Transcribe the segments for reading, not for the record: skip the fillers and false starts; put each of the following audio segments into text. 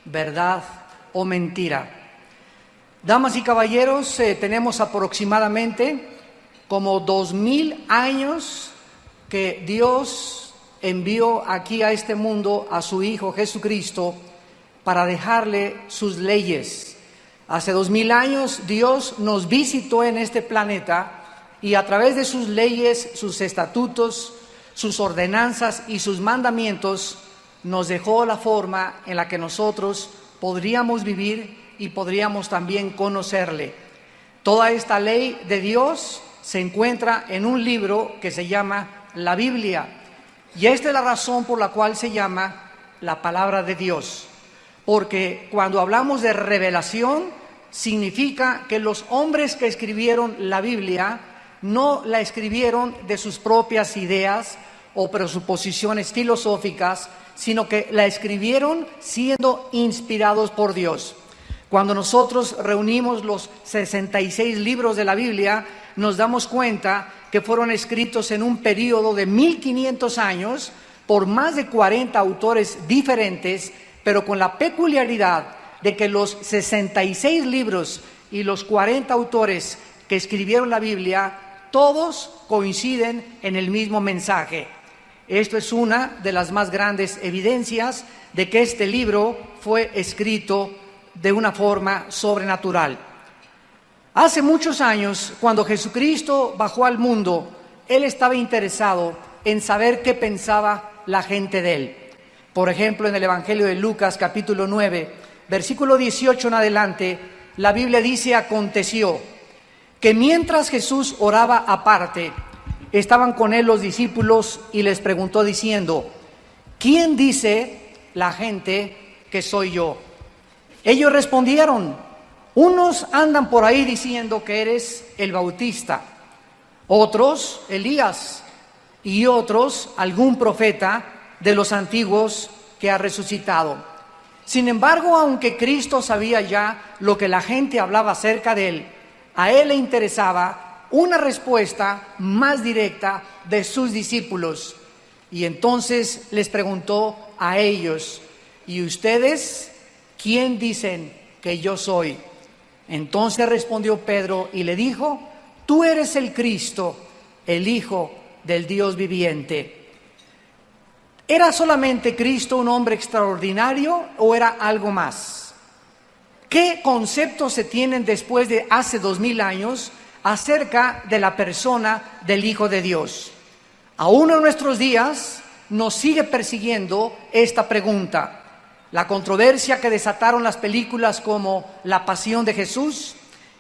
verdad o mentira. Damas y caballeros, tenemos aproximadamente como 2000 años que Dios envió aquí a este mundo a su Hijo Jesucristo para dejarle sus leyes. Hace 2000 años Dios nos visitó en este planeta y a través de sus leyes, sus estatutos, sus ordenanzas y sus mandamientos nos dejó la forma en la que nosotros podríamos vivir y podríamos también conocerle. Toda esta ley de Dios se encuentra en un libro que se llama la Biblia, y esta es la razón por la cual se llama la palabra de Dios, porque cuando hablamos de revelación significa que los hombres que escribieron la Biblia no la escribieron de sus propias ideas o presuposiciones filosóficas, sino que la escribieron siendo inspirados por Dios. Cuando nosotros reunimos los 66 libros de la Biblia, nos damos cuenta que fueron escritos en un periodo de 1500 años por más de 40 autores diferentes, pero con la peculiaridad de que los 66 libros y los 40 autores que escribieron la Biblia, todos coinciden en el mismo mensaje. Esto es una de las más grandes evidencias de que este libro fue escrito de una forma sobrenatural. Hace muchos años, cuando Jesucristo bajó al mundo, Él estaba interesado en saber qué pensaba la gente de Él. Por ejemplo, en el Evangelio de Lucas, capítulo 9, versículo 18 en adelante, la Biblia dice: aconteció que mientras Jesús oraba aparte, estaban con Él los discípulos y les preguntó diciendo: ¿quién dice la gente que soy yo? Ellos respondieron: unos andan por ahí diciendo que eres el Bautista, otros Elías, y otros algún profeta de los antiguos que ha resucitado. Sin embargo, aunque Cristo sabía ya lo que la gente hablaba acerca de Él, a Él le interesaba una respuesta más directa de sus discípulos. Y entonces les preguntó a ellos: ¿y ustedes quién dicen que yo soy? Entonces respondió Pedro y le dijo: tú eres el Cristo, el Hijo del Dios viviente. ¿Era solamente Cristo un hombre extraordinario o era algo más? ¿Qué conceptos se tienen después de hace 2000 años acerca de la persona del Hijo de Dios? Aún en nuestros días nos sigue persiguiendo esta pregunta. La controversia que desataron las películas como La Pasión de Jesús,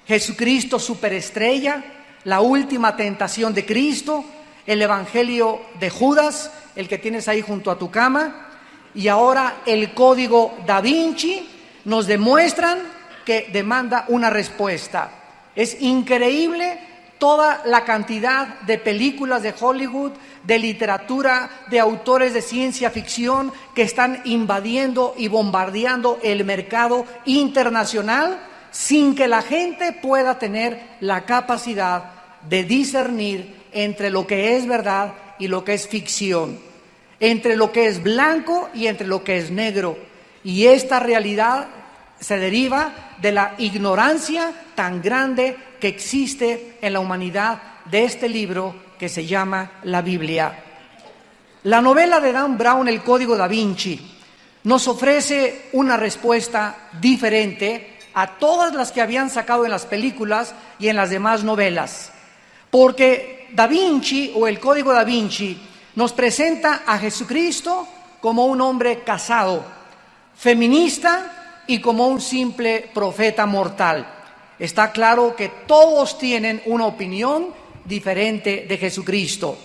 Jesucristo Superestrella, La Última Tentación de Cristo, el Evangelio de Judas, el que tienes ahí junto a tu cama, y ahora el Código Da Vinci, nos demuestran que demanda una respuesta. Es increíble toda la cantidad de películas de Hollywood, de literatura, de autores de ciencia ficción que están invadiendo y bombardeando el mercado internacional sin que la gente pueda tener la capacidad de discernir entre lo que es verdad y lo que es ficción, entre lo que es blanco y entre lo que es negro. Y esta realidad se deriva de la ignorancia tan grande que existe en la humanidad de este libro que se llama la Biblia. La novela de Dan Brown, El Código Da Vinci, nos ofrece una respuesta diferente a todas las que habían sacado en las películas y en las demás novelas. Porque Da Vinci, o El Código Da Vinci, nos presenta a Jesucristo como un hombre casado, feminista y como un simple profeta mortal. Está claro que todos tienen una opinión diferente de Jesucristo.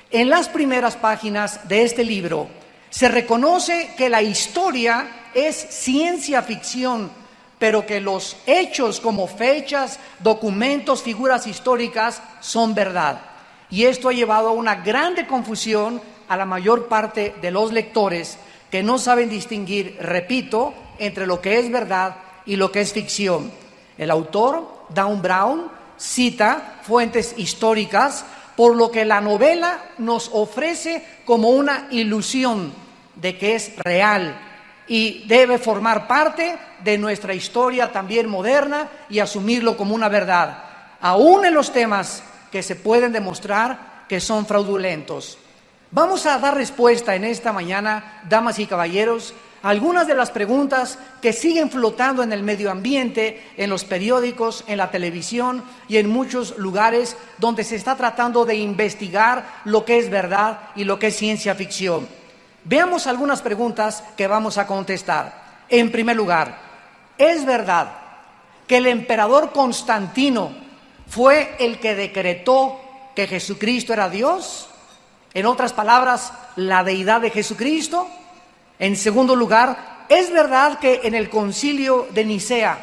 En las primeras páginas de este libro se reconoce que la historia es ciencia ficción, pero que los hechos como fechas, documentos, figuras históricas son verdad. Y esto ha llevado a una grande confusión a la mayor parte de los lectores que no saben distinguir, repito, entre lo que es verdad y lo que es ficción. El autor, Dan Brown, cita fuentes históricas, por lo que la novela nos ofrece como una ilusión de que es real, y debe formar parte de nuestra historia también moderna y asumirlo como una verdad, aún en los temas que se pueden demostrar que son fraudulentos. Vamos a dar respuesta en esta mañana, damas y caballeros, a algunas de las preguntas que siguen flotando en el medio ambiente, en los periódicos, en la televisión y en muchos lugares donde se está tratando de investigar lo que es verdad y lo que es ciencia ficción. Veamos algunas preguntas que vamos a contestar. En primer lugar, ¿es verdad que el emperador Constantino fue el que decretó que Jesucristo era Dios? En otras palabras, la deidad de Jesucristo. En segundo lugar, ¿es verdad que en el concilio de Nicea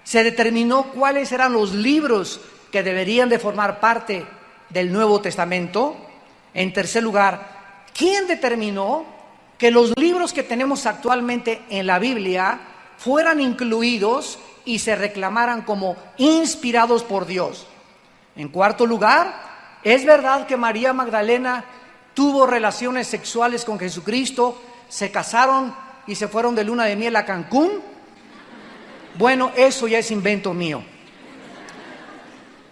se determinó cuáles eran los libros que deberían de formar parte del Nuevo Testamento? En tercer lugar, ¿quién determinó que los libros que tenemos actualmente en la Biblia fueran incluidos y se reclamaran como inspirados por Dios? En cuarto lugar, ¿es verdad que María Magdalena tuvo relaciones sexuales con Jesucristo, se casaron y se fueron de luna de miel a Cancún? Bueno, eso ya es invento mío.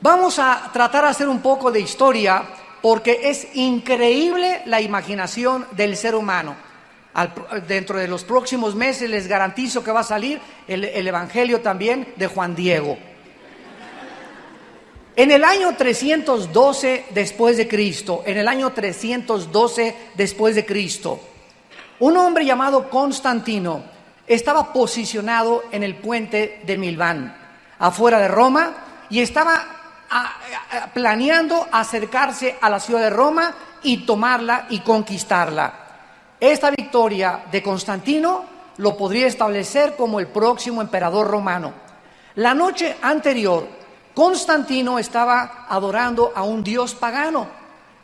Vamos a tratar de hacer un poco de historia porque es increíble la imaginación del ser humano. Dentro de los próximos meses les garantizo que va a salir el Evangelio también de Juan Diego. En el año 312 después de Cristo, un hombre llamado Constantino estaba posicionado en el puente de Milán, afuera de Roma, y estaba planeando acercarse a la ciudad de Roma y tomarla y conquistarla. Esta victoria de Constantino lo podría establecer como el próximo emperador romano. La noche anterior, Constantino estaba adorando a un dios pagano,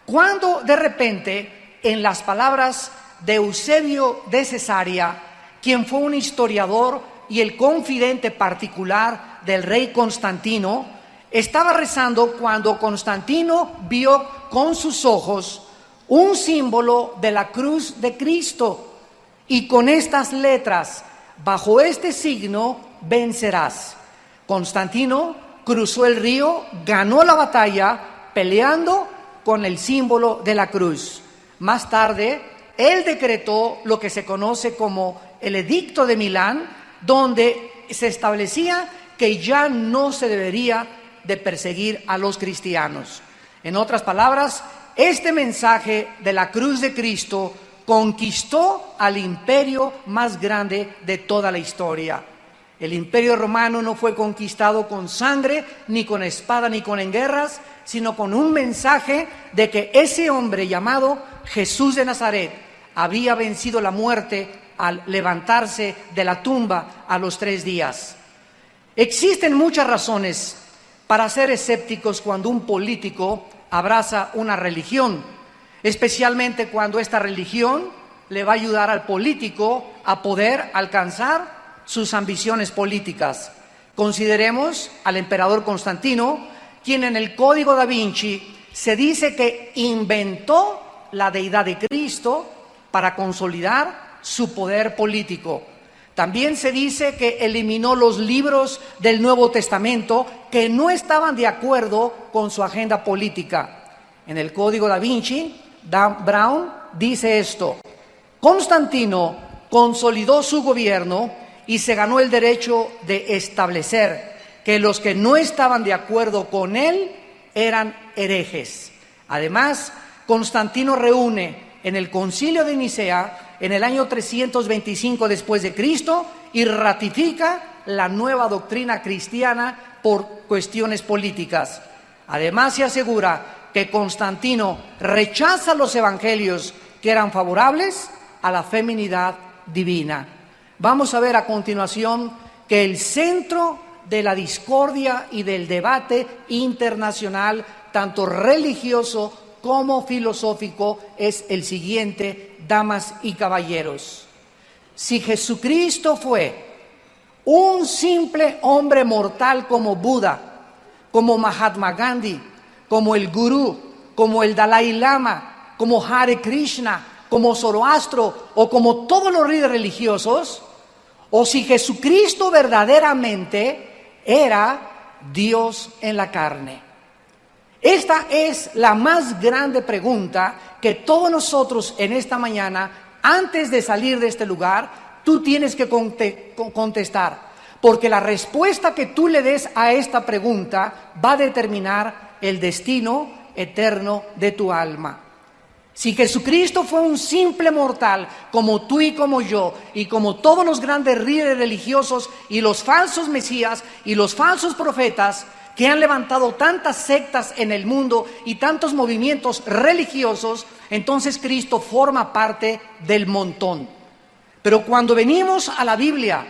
cuando de repente, en las palabras de Eusebio de Cesarea, quien fue un historiador y el confidente particular del rey Constantino, estaba rezando cuando Constantino vio con sus ojos un símbolo de la cruz de Cristo, y con estas letras: bajo este signo vencerás. Constantino cruzó el río, ganó la batalla peleando con el símbolo de la cruz. Más tarde, él decretó lo que se conoce como el Edicto de Milán, donde se establecía que ya no se debería de perseguir a los cristianos. En otras palabras, este mensaje de la cruz de Cristo conquistó al imperio más grande de toda la historia. El imperio romano no fue conquistado con sangre, ni con espada, ni con guerras, sino con un mensaje de que ese hombre llamado Jesús de Nazaret había vencido la muerte al levantarse de la tumba a los 3 días. Existen muchas razones para ser escépticos cuando un político abraza una religión, especialmente cuando esta religión le va a ayudar al político a poder alcanzar sus ambiciones políticas. Consideremos al emperador Constantino, quien en el Código da Vinci se dice que inventó la deidad de Cristo para consolidar su poder político. También se dice que eliminó los libros del Nuevo Testamento que no estaban de acuerdo con su agenda política. En el Código da Vinci, Dan Brown dice esto: Constantino consolidó su gobierno y se ganó el derecho de establecer que los que no estaban de acuerdo con él eran herejes. Además, Constantino reúne en el Concilio de Nicea en el año 325 después de Cristo y ratifica la nueva doctrina cristiana por cuestiones políticas. Además, se asegura que Constantino rechaza los evangelios que eran favorables a la feminidad divina. Vamos a ver a continuación que el centro de la discordia y del debate internacional, tanto religioso como filosófico, es el siguiente, damas y caballeros. Si Jesucristo fue un simple hombre mortal como Buda, como Mahatma Gandhi, como el Gurú, como el Dalai Lama, como Hare Krishna, como Zoroastro o como todos los líderes religiosos, o si Jesucristo verdaderamente era Dios en la carne. Esta es la más grande pregunta que todos nosotros en esta mañana, antes de salir de este lugar, tú tienes que contestar. Porque la respuesta que tú le des a esta pregunta va a determinar el destino eterno de tu alma. Si Jesucristo fue un simple mortal, como tú y como yo, y como todos los grandes líderes religiosos y los falsos mesías y los falsos profetas que han levantado tantas sectas en el mundo y tantos movimientos religiosos, entonces Cristo forma parte del montón. Pero cuando venimos a la Biblia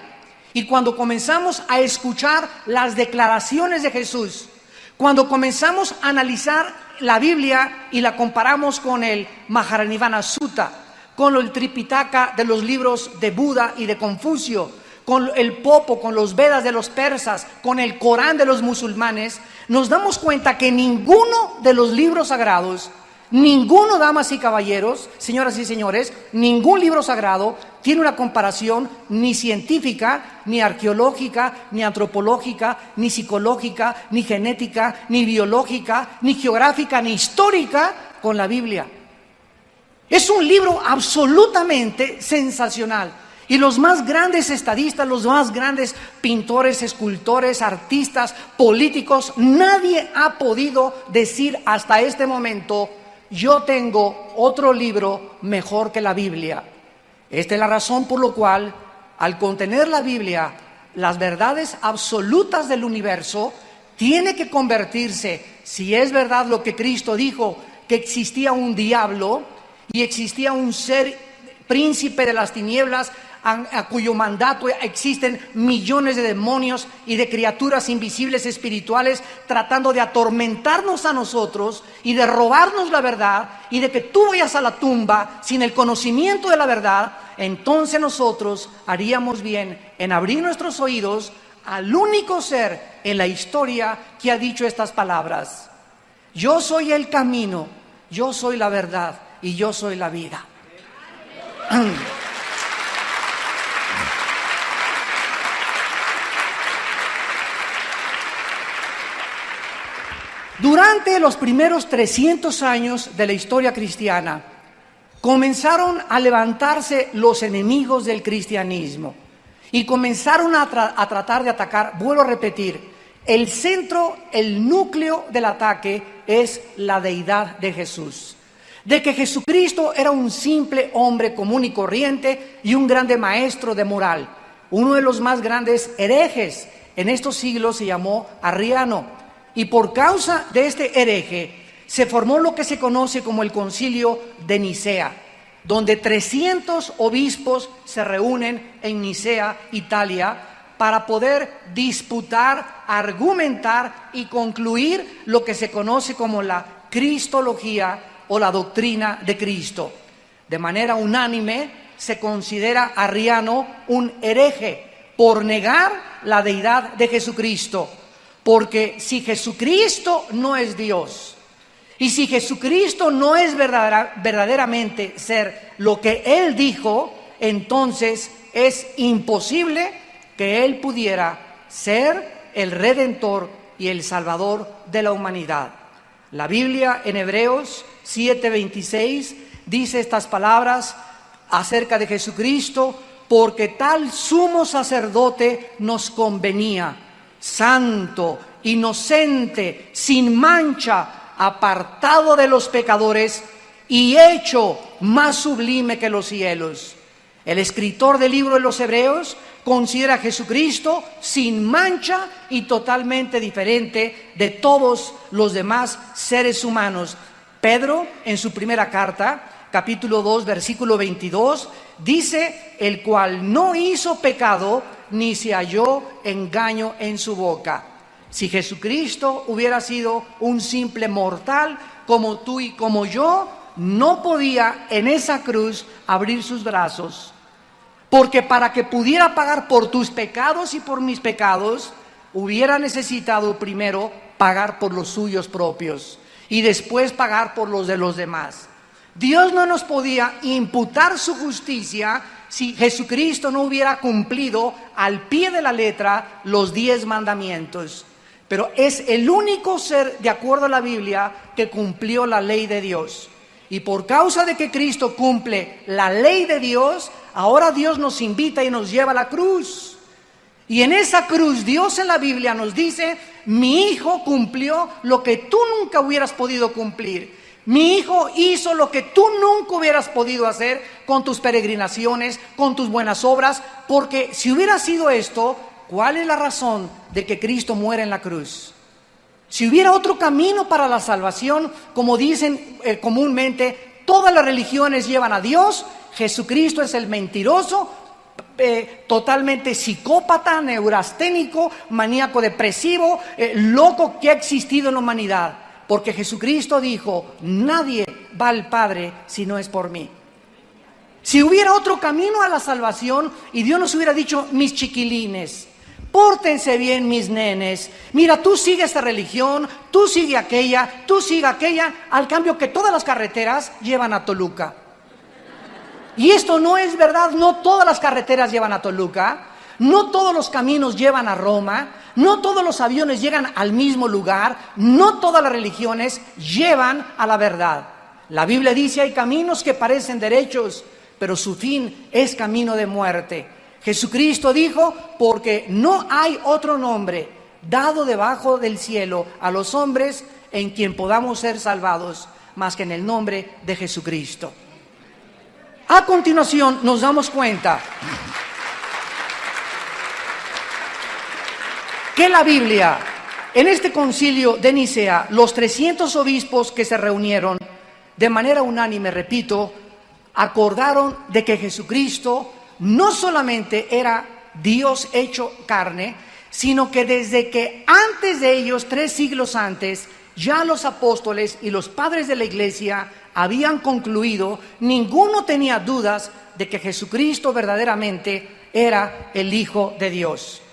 y cuando comenzamos a escuchar las declaraciones de Jesús, cuando comenzamos a analizar la Biblia y la comparamos con el Mahajanivana Sutta, con el Tripitaka de los libros de Buda y de Confucio, con el Popo, con los Vedas de los persas, con el Corán de los musulmanes, nos damos cuenta que ninguno de los libros sagrados, ninguno, damas y caballeros, señoras y señores, ningún libro sagrado tiene una comparación ni científica, ni arqueológica, ni antropológica, ni psicológica, ni genética, ni biológica, ni geográfica, ni histórica con la Biblia. Es un libro absolutamente sensacional. Y los más grandes estadistas, los más grandes pintores, escultores, artistas, políticos, nadie ha podido decir hasta este momento: yo tengo otro libro mejor que la Biblia. Esta es la razón por la cual, al contener la Biblia, las verdades absolutas del universo, tiene que convertirse, si es verdad lo que Cristo dijo, que existía un diablo y existía un ser príncipe de las tinieblas, a cuyo mandato existen millones de demonios y de criaturas invisibles espirituales tratando de atormentarnos a nosotros y de robarnos la verdad, y de que tú vayas a la tumba sin el conocimiento de la verdad, entonces nosotros haríamos bien en abrir nuestros oídos al único ser en la historia que ha dicho estas palabras: yo soy el camino, yo soy la verdad y yo soy la vida. Durante los primeros 300 años de la historia cristiana, comenzaron a levantarse los enemigos del cristianismo y comenzaron a tratar de atacar. Vuelvo a repetir, el centro, el núcleo del ataque es la deidad de Jesús. De que Jesucristo era un simple hombre común y corriente y un grande maestro de moral. Uno de los más grandes herejes en estos siglos se llamó Arriano. Y por causa de este hereje se formó lo que se conoce como el Concilio de Nicea, donde 300 obispos se reúnen en Nicea, Italia, para poder disputar, argumentar y concluir lo que se conoce como la cristología o la doctrina de Cristo. De manera unánime se considera a Arriano un hereje por negar la deidad de Jesucristo. Porque si Jesucristo no es Dios, y si Jesucristo no es verdaderamente ser lo que Él dijo, entonces es imposible que Él pudiera ser el Redentor y el Salvador de la humanidad. La Biblia en Hebreos 7:26 dice estas palabras acerca de Jesucristo: porque tal sumo sacerdote nos convenía, santo, inocente, sin mancha, apartado de los pecadores y hecho más sublime que los cielos. El escritor del libro de los Hebreos considera a Jesucristo sin mancha y totalmente diferente de todos los demás seres humanos. Pedro, en su primera carta, capítulo 2, versículo 22, dice: el cual no hizo pecado, ni se halló engaño en su boca. Si Jesucristo hubiera sido un simple mortal como tú y como yo, no podía en esa cruz abrir sus brazos, porque para que pudiera pagar por tus pecados y por mis pecados, hubiera necesitado primero pagar por los suyos propios y después pagar por los de los demás. Dios no nos podía imputar su justicia si Jesucristo no hubiera cumplido al pie de la letra los 10 mandamientos. Pero es el único ser, de acuerdo a la Biblia, que cumplió la ley de Dios. Y por causa de que Cristo cumple la ley de Dios, ahora Dios nos invita y nos lleva a la cruz. Y en esa cruz Dios en la Biblia nos dice: mi hijo cumplió lo que tú nunca hubieras podido cumplir. Mi hijo hizo lo que tú nunca hubieras podido hacer con tus peregrinaciones, con tus buenas obras. Porque si hubiera sido esto, ¿cuál es la razón de que Cristo muera en la cruz? Si hubiera otro camino para la salvación, como dicen comúnmente, todas las religiones llevan a Dios. Jesucristo es el mentiroso, totalmente psicópata, neurasténico, maníaco depresivo, loco que ha existido en la humanidad. Porque Jesucristo dijo: nadie va al Padre si no es por mí. Si hubiera otro camino a la salvación y Dios nos hubiera dicho: mis chiquilines, pórtense bien, mis nenes, mira, tú sigue esta religión, tú sigue aquella, tú sigue aquella, al cambio que todas las carreteras llevan a Toluca. Y esto no es verdad, no todas las carreteras llevan a Toluca, no todos los caminos llevan a Roma, no todos los aviones llegan al mismo lugar, no todas las religiones llevan a la verdad. La Biblia dice: hay caminos que parecen derechos, pero su fin es camino de muerte. Jesucristo dijo: porque no hay otro nombre dado debajo del cielo a los hombres en quien podamos ser salvados, más que en el nombre de Jesucristo. A continuación nos damos cuenta que la Biblia, en este concilio de Nicea, los 300 obispos que se reunieron, de manera unánime, repito, acordaron de que Jesucristo no solamente era Dios hecho carne, sino que desde que antes de ellos, 3 siglos antes, ya los apóstoles y los padres de la iglesia habían concluido, ninguno tenía dudas de que Jesucristo verdaderamente era el Hijo de Dios.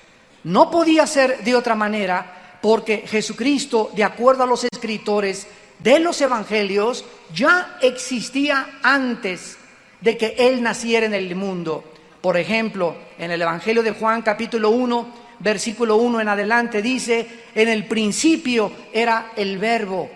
No podía ser de otra manera, porque Jesucristo, de acuerdo a los escritores de los evangelios, ya existía antes de que Él naciera en el mundo. Por ejemplo, en el Evangelio de Juan capítulo 1, versículo 1 en adelante dice: en el principio era el Verbo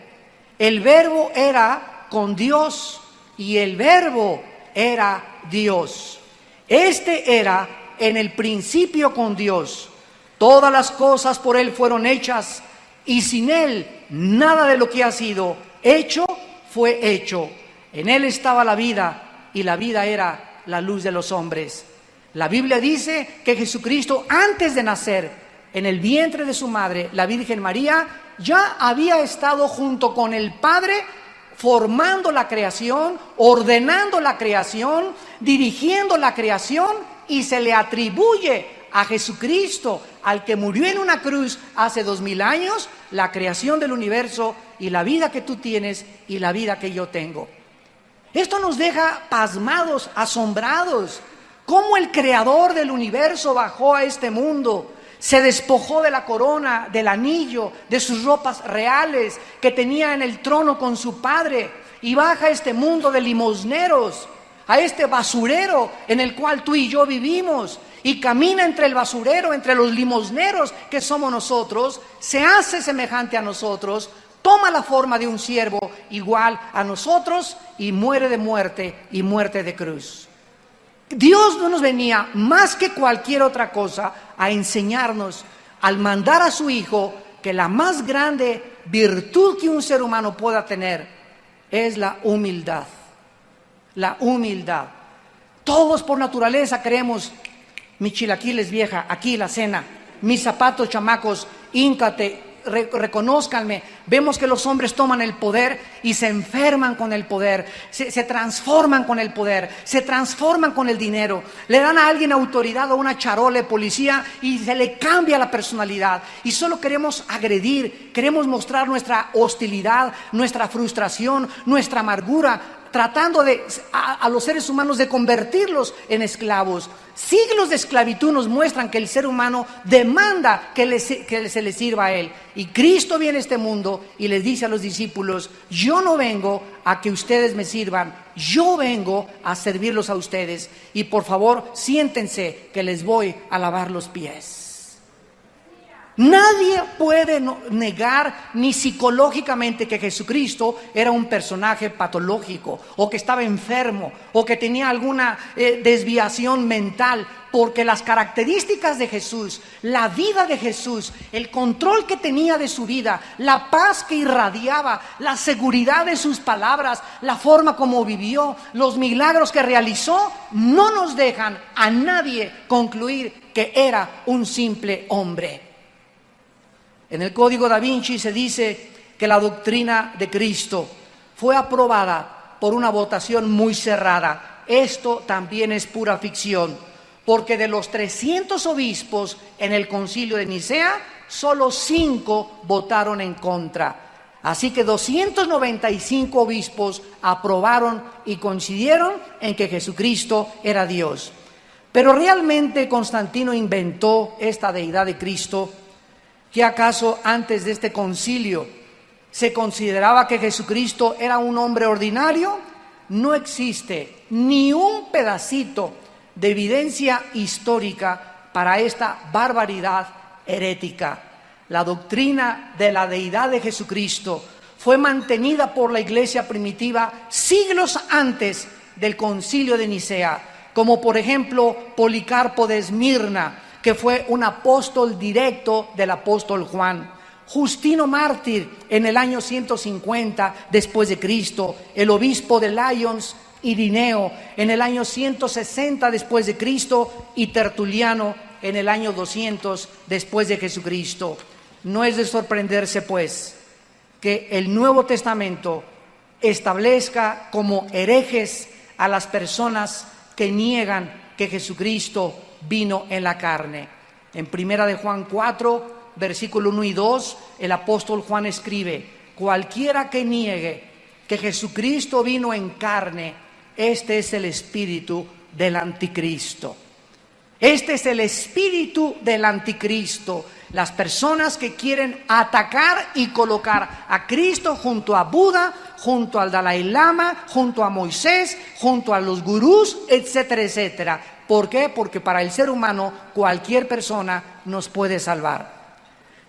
era con Dios y el Verbo era Dios. Este era en el principio con Dios. Todas las cosas por Él fueron hechas, y sin Él nada de lo que ha sido hecho fue hecho. En Él estaba la vida, y la vida era la luz de los hombres. La Biblia dice que Jesucristo, antes de nacer en el vientre de su madre, la Virgen María, ya había estado junto con el Padre formando la creación, ordenando la creación, dirigiendo la creación, y se le atribuye a Jesucristo, al que murió en una cruz hace 2000 años, la creación del universo y la vida que tú tienes y la vida que yo tengo. Esto nos deja pasmados, asombrados. Cómo el creador del universo bajó a este mundo, se despojó de la corona, del anillo, de sus ropas reales que tenía en el trono con su padre, y baja a este mundo de limosneros, a este basurero en el cual tú y yo vivimos, y camina entre el basurero, entre los limosneros que somos nosotros, se hace semejante a nosotros, toma la forma de un siervo igual a nosotros y muere de muerte, y muerte de cruz. Dios no nos venía más que cualquier otra cosa a enseñarnos, al mandar a su Hijo, que la más grande virtud que un ser humano pueda tener es la humildad. La humildad. Todos por naturaleza creemos: mi chilaquiles vieja, aquí la cena, mis zapatos chamacos, híncate, reconózcanme. Vemos que los hombres toman el poder y se enferman con el poder, se transforman con el poder, se transforman con el dinero, le dan a alguien autoridad o una charola de policía y se le cambia la personalidad, y solo queremos agredir, queremos mostrar nuestra hostilidad, nuestra frustración, nuestra amargura. tratando a los seres humanos de convertirlos en esclavos. Siglos de esclavitud nos muestran que el ser humano demanda que se le sirva a él. Y Cristo viene a este mundo y les dice a los discípulos: yo no vengo a que ustedes me sirvan, yo vengo a servirlos a ustedes. Y por favor, siéntense que les voy a lavar los pies. Nadie puede negar ni psicológicamente que Jesucristo era un personaje patológico, o que estaba enfermo, o que tenía alguna desviación mental, porque las características de Jesús, la vida de Jesús, el control que tenía de su vida, la paz que irradiaba, la seguridad de sus palabras, la forma como vivió, los milagros que realizó, no nos dejan a nadie concluir que era un simple hombre. En el Código Da Vinci se dice que la doctrina de Cristo fue aprobada por una votación muy cerrada. Esto también es pura ficción, porque de los 300 obispos en el Concilio de Nicea, solo 5 votaron en contra. Así que 295 obispos aprobaron y coincidieron en que Jesucristo era Dios. Pero ¿realmente Constantino inventó esta deidad de Cristo? ¿Qué acaso antes de este concilio se consideraba que Jesucristo era un hombre ordinario? No existe ni un pedacito de evidencia histórica para esta barbaridad herética. La doctrina de la deidad de Jesucristo fue mantenida por la iglesia primitiva siglos antes del concilio de Nicea, como por ejemplo Policarpo de Esmirna, que fue un apóstol directo del apóstol Juan. Justino Mártir en el año 150 después de Cristo, el obispo de Lyons, Irineo, en el año 160 después de Cristo, y Tertuliano en el año 200 después de Jesucristo. No es de sorprenderse, pues, que el Nuevo Testamento establezca como herejes a las personas que niegan que Jesucristo vino en la carne. En Primera de Juan 4, versículo 1 y 2, el apóstol Juan escribe: cualquiera que niegue que Jesucristo vino en carne, este es el espíritu del anticristo. Este es el espíritu del anticristo. Las personas que quieren atacar y colocar a Cristo junto a Buda, junto al Dalai Lama, junto a Moisés, junto a los gurús, etcétera, etcétera. ¿Por qué? Porque para el ser humano cualquier persona nos puede salvar.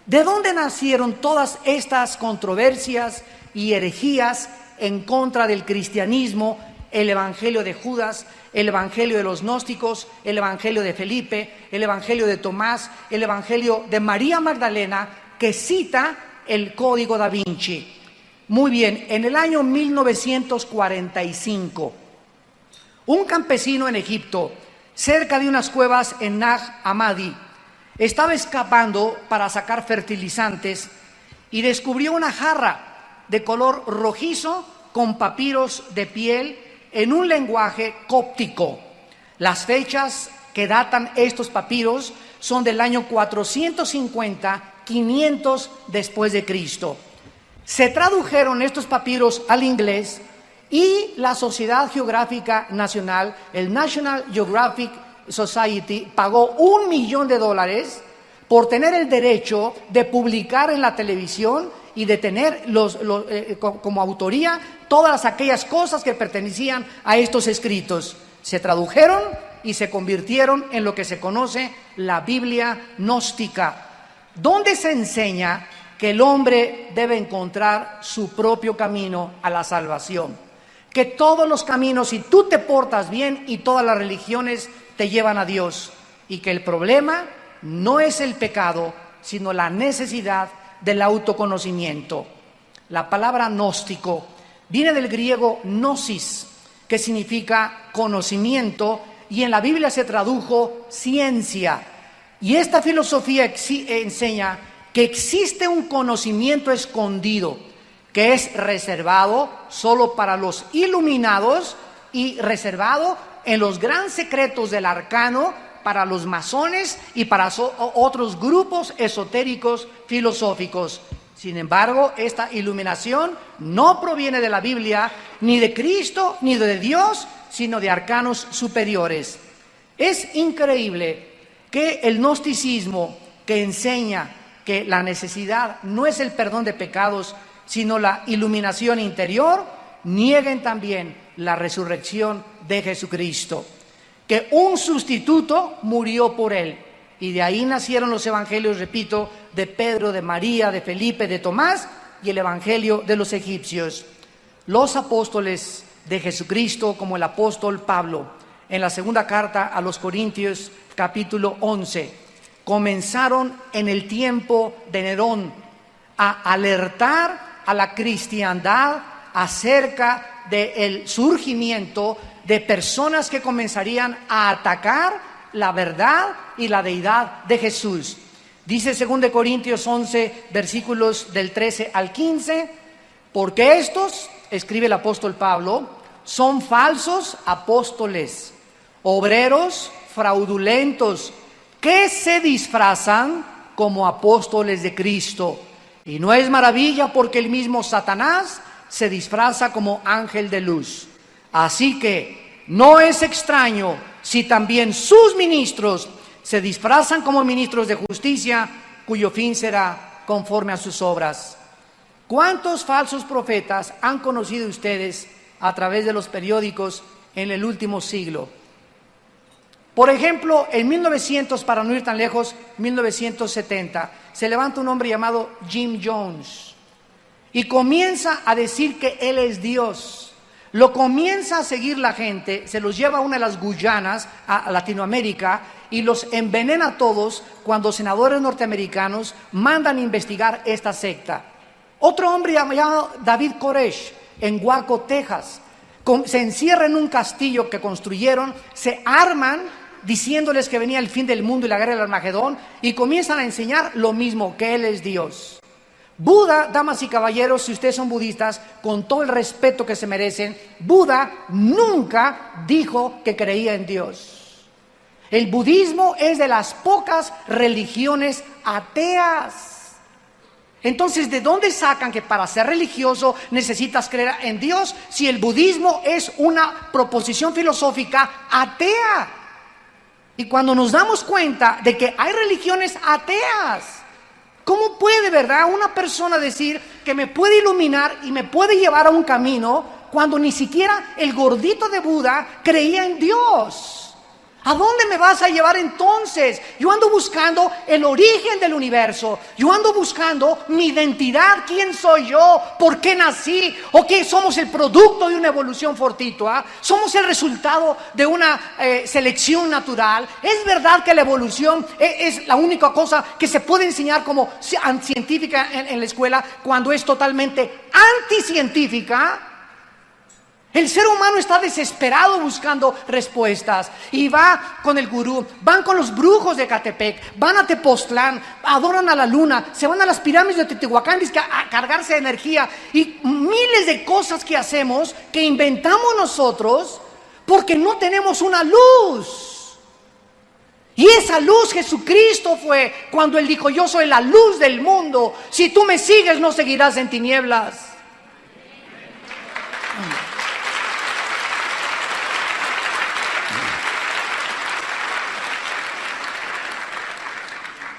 ¿De dónde nacieron todas estas controversias y herejías en contra del cristianismo? El evangelio de Judas, el evangelio de los gnósticos, el evangelio de Felipe, el evangelio de Tomás, el evangelio de María Magdalena, que cita el Código Da Vinci. Muy bien, en el año 1945, un campesino en Egipto, cerca de unas cuevas en Nag Hammadi, estaba escapando para sacar fertilizantes y descubrió una jarra de color rojizo con papiros de piel en un lenguaje cóptico. Las fechas que datan estos papiros son del año 450-500 después de Cristo. Se tradujeron estos papiros al inglés y la Sociedad Geográfica Nacional, el National Geographic Society, pagó $1 millón por tener el derecho de publicar en la televisión y de tener como autoría todas aquellas cosas que pertenecían a estos escritos. Se tradujeron y se convirtieron en lo que se conoce la Biblia gnóstica, donde se enseña que el hombre debe encontrar su propio camino a la salvación, que todos los caminos, si tú te portas bien, y todas las religiones te llevan a Dios, y que el problema no es el pecado, sino la necesidad del autoconocimiento. La palabra gnóstico viene del griego gnosis, que significa conocimiento, y en la Biblia se tradujo ciencia. Y esta filosofía enseña que existe un conocimiento escondido que es reservado solo para los iluminados y reservado en los grandes secretos del arcano para los masones y para otros grupos esotéricos filosóficos. Sin embargo, esta iluminación no proviene de la Biblia, ni de Cristo, ni de Dios, sino de arcanos superiores. Es increíble que el gnosticismo, que enseña que la necesidad no es el perdón de pecados, sino la iluminación interior, nieguen también la resurrección de Jesucristo, que un sustituto murió por él. Y de ahí nacieron los evangelios, repito, de Pedro, de María, de Felipe, de Tomás y el evangelio de los egipcios. Los apóstoles de Jesucristo, como el apóstol Pablo, en la segunda carta a los Corintios, capítulo 11, comenzaron en el tiempo de Nerón a alertar a la cristiandad acerca del surgimiento de personas que comenzarían a atacar la verdad y la deidad de Jesús. Dice 2 Corintios 11, versículos del 13 al 15, porque estos, escribe el apóstol Pablo, son falsos apóstoles, obreros fraudulentos, que se disfrazan como apóstoles de Cristo. Y no es maravilla, porque el mismo Satanás se disfraza como ángel de luz. Así que no es extraño si también sus ministros se disfrazan como ministros de justicia, cuyo fin será conforme a sus obras. ¿Cuántos falsos profetas han conocido ustedes a través de los periódicos en el último siglo? Por ejemplo, en 1900, para no ir tan lejos, 1970, se levanta un hombre llamado Jim Jones y comienza a decir que él es Dios. Lo comienza a seguir la gente, se los lleva a una de las Guyanas, a Latinoamérica, y los envenena a todos cuando senadores norteamericanos mandan a investigar esta secta. Otro hombre llamado David Koresh, en Waco, Texas, se encierra en un castillo que construyeron, se arman diciéndoles que venía el fin del mundo y la guerra del Armagedón, y comienzan a enseñar lo mismo, que Él es Dios. Buda, damas y caballeros, si ustedes son budistas, con todo el respeto que se merecen, Buda nunca dijo que creía en Dios. El budismo es de las pocas religiones ateas. Entonces, ¿de dónde sacan que para ser religioso necesitas creer en Dios si el budismo es una proposición filosófica atea? Y cuando nos damos cuenta de que hay religiones ateas, ¿cómo puede, verdad, una persona decir que me puede iluminar y me puede llevar a un camino cuando ni siquiera el gordito de Buda creía en Dios? ¿A dónde me vas a llevar entonces? Yo ando buscando el origen del universo. Yo ando buscando mi identidad. ¿Quién soy yo? ¿Por qué nací? ¿O qué somos el producto de una evolución fortuita? ¿Somos el resultado de una selección natural? ¿Es verdad que la evolución es la única cosa que se puede enseñar como científica en la escuela cuando es totalmente anticientífica? El ser humano está desesperado buscando respuestas y va con el gurú, van con los brujos de Catepec, van a Tepoztlán, adoran a la luna, se van a las pirámides de Teotihuacán a cargarse de energía y miles de cosas que hacemos, que inventamos nosotros porque no tenemos una luz. Y esa luz Jesucristo fue cuando Él dijo: yo soy la luz del mundo, si tú me sigues no seguirás en tinieblas.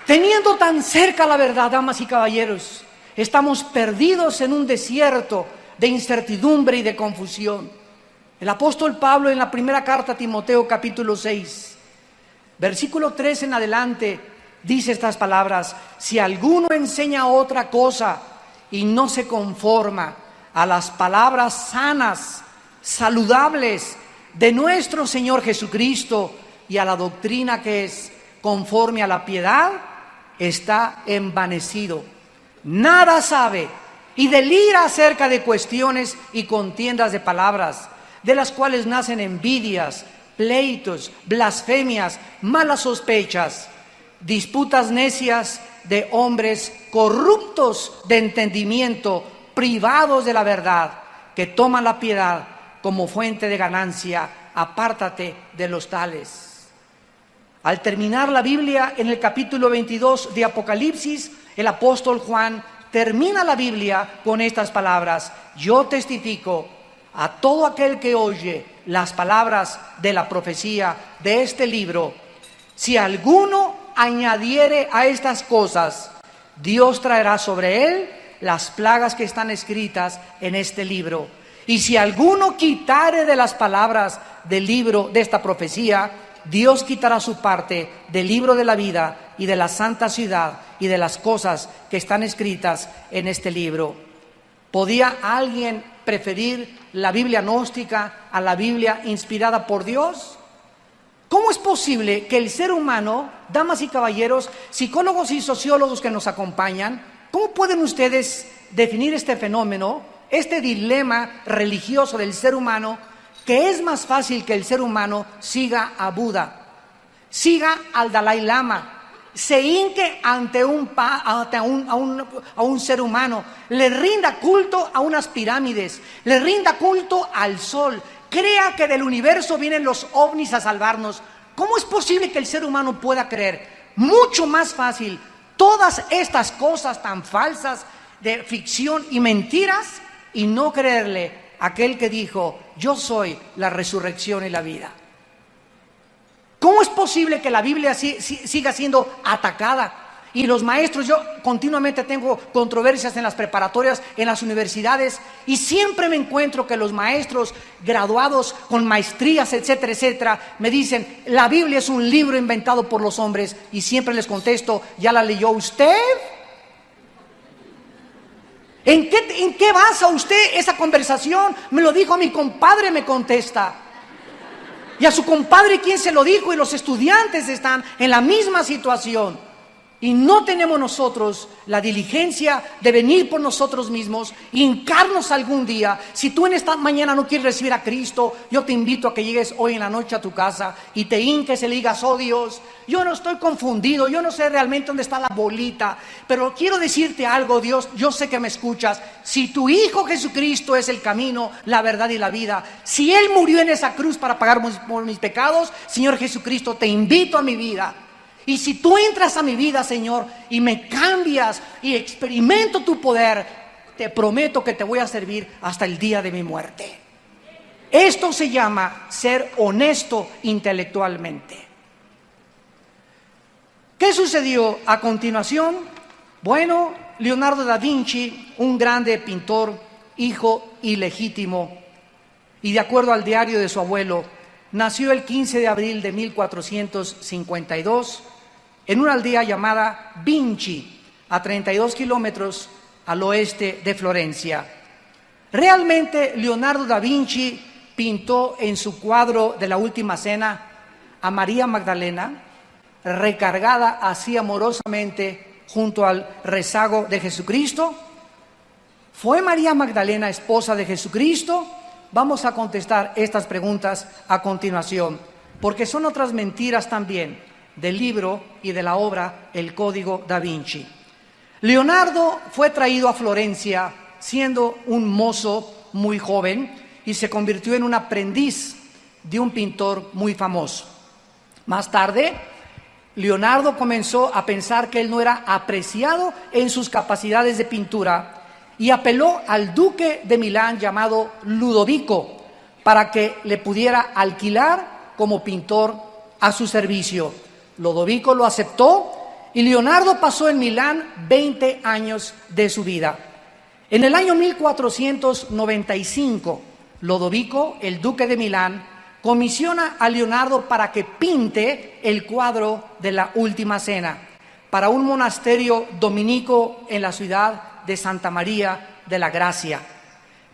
Teniendo tan cerca la verdad, damas y caballeros, estamos perdidos en un desierto de incertidumbre y de confusión. El apóstol Pablo, en la primera carta a Timoteo, capítulo 6, versículo 3 en adelante, dice estas palabras: si alguno enseña otra cosa y no se conforma a las palabras sanas, saludables de nuestro Señor Jesucristo y a la doctrina que es conforme a la piedad, está envanecido, nada sabe y delira acerca de cuestiones y contiendas de palabras, de las cuales nacen envidias, pleitos, blasfemias, malas sospechas, disputas necias de hombres corruptos de entendimiento, privados de la verdad, que toman la piedad como fuente de ganancia. Apártate de los tales. Al terminar la Biblia, en el capítulo 22 de Apocalipsis, el apóstol Juan termina la Biblia con estas palabras: yo testifico a todo aquel que oye las palabras de la profecía de este libro, si alguno añadiere a estas cosas, Dios traerá sobre él las plagas que están escritas en este libro. Y si alguno quitare de las palabras del libro de esta profecía, Dios quitará su parte del libro de la vida y de la santa ciudad y de las cosas que están escritas en este libro. ¿Podía alguien preferir la Biblia gnóstica a la Biblia inspirada por Dios? ¿Cómo es posible que el ser humano, damas y caballeros, psicólogos y sociólogos que nos acompañan, cómo pueden ustedes definir este fenómeno, este dilema religioso del ser humano, que es más fácil que el ser humano siga a Buda, siga al Dalai Lama, se hinque ante a un ser humano, le rinda culto a unas pirámides, le rinda culto al sol, crea que del universo vienen los ovnis a salvarnos? ¿Cómo es posible que el ser humano pueda creer mucho más fácil todas estas cosas tan falsas de ficción y mentiras y no creerle a aquel que dijo: yo soy la resurrección y la vida? ¿Cómo es posible que la Biblia siga siendo atacada? Y los maestros, yo continuamente tengo controversias en las preparatorias, en las universidades, y siempre me encuentro que los maestros graduados con maestrías, etcétera, etcétera, me dicen: la Biblia es un libro inventado por los hombres. Y siempre les contesto: ¿ya la leyó usted? ¿En qué basa usted esa conversación? Me lo dijo a mi compadre, me contesta. Y a su compadre, ¿quién se lo dijo? Y los estudiantes están en la misma situación. Y no tenemos nosotros la diligencia de venir por nosotros mismos, hincarnos algún día. Si tú en esta mañana no quieres recibir a Cristo, yo te invito a que llegues hoy en la noche a tu casa y te hinques y le digas: oh Dios, yo no estoy confundido, yo no sé realmente dónde está la bolita, pero quiero decirte algo, Dios, yo sé que me escuchas. Si tu Hijo Jesucristo es el camino, la verdad y la vida, si Él murió en esa cruz para pagar por mis pecados, Señor Jesucristo, te invito a mi vida. Y si tú entras a mi vida, Señor, y me cambias y experimento tu poder, te prometo que te voy a servir hasta el día de mi muerte. Esto se llama ser honesto intelectualmente. ¿Qué sucedió a continuación? Bueno, Leonardo da Vinci, un grande pintor, hijo ilegítimo, y de acuerdo al diario de su abuelo, nació el 15 de abril de 1452 en una aldea llamada Vinci, a 32 kilómetros al oeste de Florencia. Realmente Leonardo da Vinci pintó en su cuadro de la Última Cena a María Magdalena recargada así amorosamente junto al rezago de Jesucristo. ¿Fue María Magdalena esposa de Jesucristo? Vamos a contestar estas preguntas a continuación, porque son otras mentiras también del libro y de la obra El Código da Vinci. Leonardo fue traído a Florencia siendo un mozo muy joven y se convirtió en un aprendiz de un pintor muy famoso. Más tarde, Leonardo comenzó a pensar que él no era apreciado en sus capacidades de pintura y apeló al duque de Milán llamado Ludovico para que le pudiera alquilar como pintor a su servicio. Ludovico lo aceptó y Leonardo pasó en Milán 20 años de su vida. En el año 1495, Ludovico, el duque de Milán, comisiona a Leonardo para que pinte el cuadro de la Última Cena para un monasterio dominico en la ciudad de Santa María de la Gracia.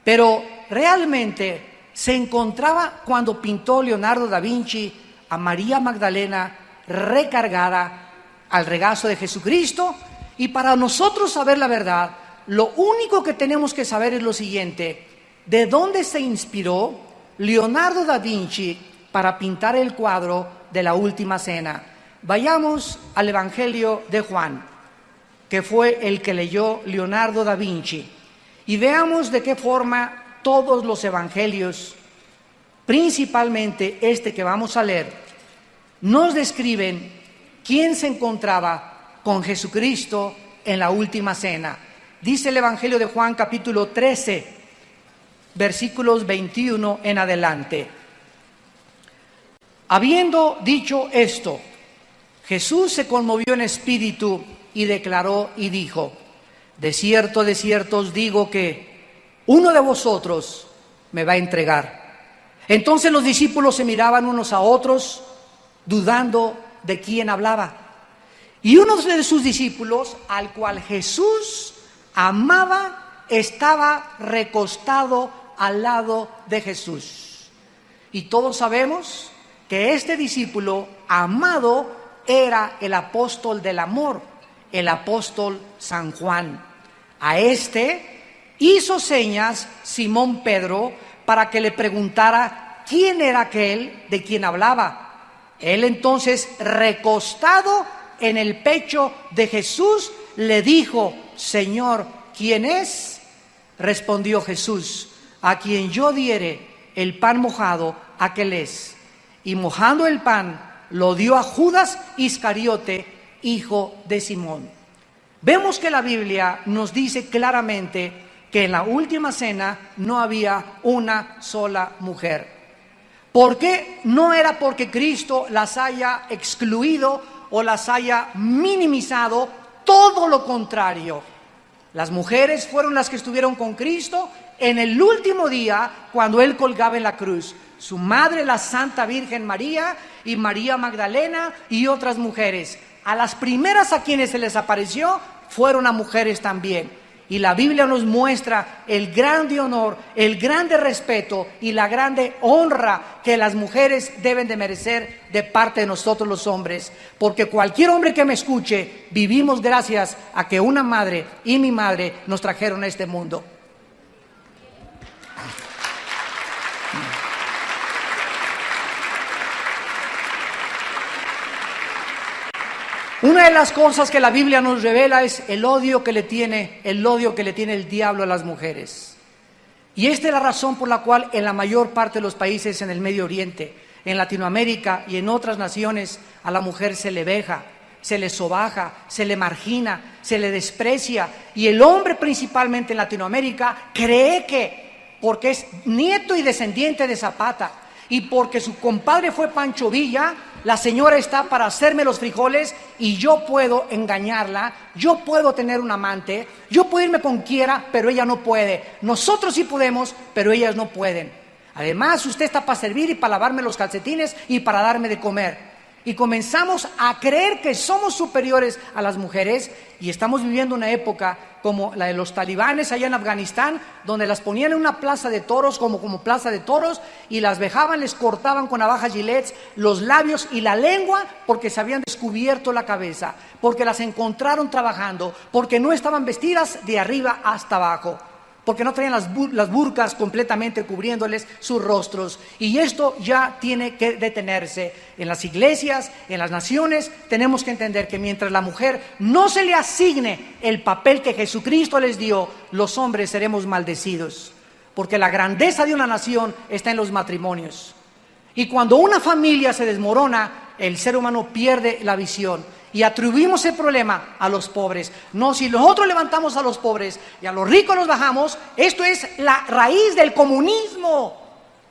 Pero realmente se encontraba cuando pintó Leonardo da Vinci a María Magdalena recargada al regazo de Jesucristo. Y para nosotros saber la verdad, lo único que tenemos que saber es lo siguiente: ¿de dónde se inspiró Leonardo da Vinci para pintar el cuadro de la Última Cena? Vayamos al Evangelio de Juan, que fue el que leyó Leonardo da Vinci, y veamos de qué forma todos los evangelios, principalmente este que vamos a leer, nos describen quién se encontraba con Jesucristo en la Última Cena. Dice el Evangelio de Juan capítulo 13, versículos 21 en adelante. Habiendo dicho esto, Jesús se conmovió en espíritu y declaró y dijo: de cierto os digo que uno de vosotros me va a entregar. Entonces los discípulos se miraban unos a otros, dudando de quién hablaba. Y uno de sus discípulos, al cual Jesús amaba, estaba recostado al lado de Jesús. Y todos sabemos que este discípulo amado era el apóstol del amor, el apóstol San Juan. A este hizo señas Simón Pedro para que le preguntara quién era aquel de quien hablaba. Él entonces, recostado en el pecho de Jesús, le dijo: Señor, ¿quién es? Respondió Jesús: a quien yo diere el pan mojado, aquel es. Y mojando el pan, lo dio a Judas Iscariote, hijo de Simón. Vemos que la Biblia nos dice claramente que en la última cena no había una sola mujer. ¿Por qué? No era porque Cristo las haya excluido o las haya minimizado, todo lo contrario. Las mujeres fueron las que estuvieron con Cristo en el último día cuando Él colgaba en la cruz. Su madre, la Santa Virgen María, y María Magdalena y otras mujeres. A las primeras a quienes se les apareció fueron a mujeres también. Y la Biblia nos muestra el grande honor, el grande respeto y la grande honra que las mujeres deben de merecer de parte de nosotros los hombres. Porque cualquier hombre que me escuche, vivimos gracias a que una madre y mi madre nos trajeron a este mundo. Una de las cosas que la Biblia nos revela es el odio que le tiene el diablo a las mujeres. Y esta es la razón por la cual en la mayor parte de los países en el Medio Oriente, en Latinoamérica y en otras naciones, a la mujer se le veja, se le sobaja, se le margina, se le desprecia. Y el hombre, principalmente en Latinoamérica, cree que porque es nieto y descendiente de Zapata y porque su compadre fue Pancho Villa, la señora está para hacerme los frijoles y yo puedo engañarla, yo puedo tener un amante, yo puedo irme con quiera, pero ella no puede. Nosotros sí podemos, pero ellas no pueden. Además, usted está para servir y para lavarme los calcetines y para darme de comer. Y comenzamos a creer que somos superiores a las mujeres y estamos viviendo una época como la de los talibanes allá en Afganistán, donde las ponían en una plaza de toros como plaza de toros y las vejaban, les cortaban con navajas Gillette los labios y la lengua porque se habían descubierto la cabeza, porque las encontraron trabajando, porque no estaban vestidas de arriba hasta abajo, porque no traían las burcas completamente cubriéndoles sus rostros. Y esto ya tiene que detenerse. En las iglesias, en las naciones, tenemos que entender que mientras la mujer no se le asigne el papel que Jesucristo les dio, los hombres seremos maldecidos. Porque la grandeza de una nación está en los matrimonios. Y cuando una familia se desmorona, el ser humano pierde la visión. Y atribuimos el problema a los pobres. No, si nosotros levantamos a los pobres y a los ricos los bajamos, esto es la raíz del comunismo.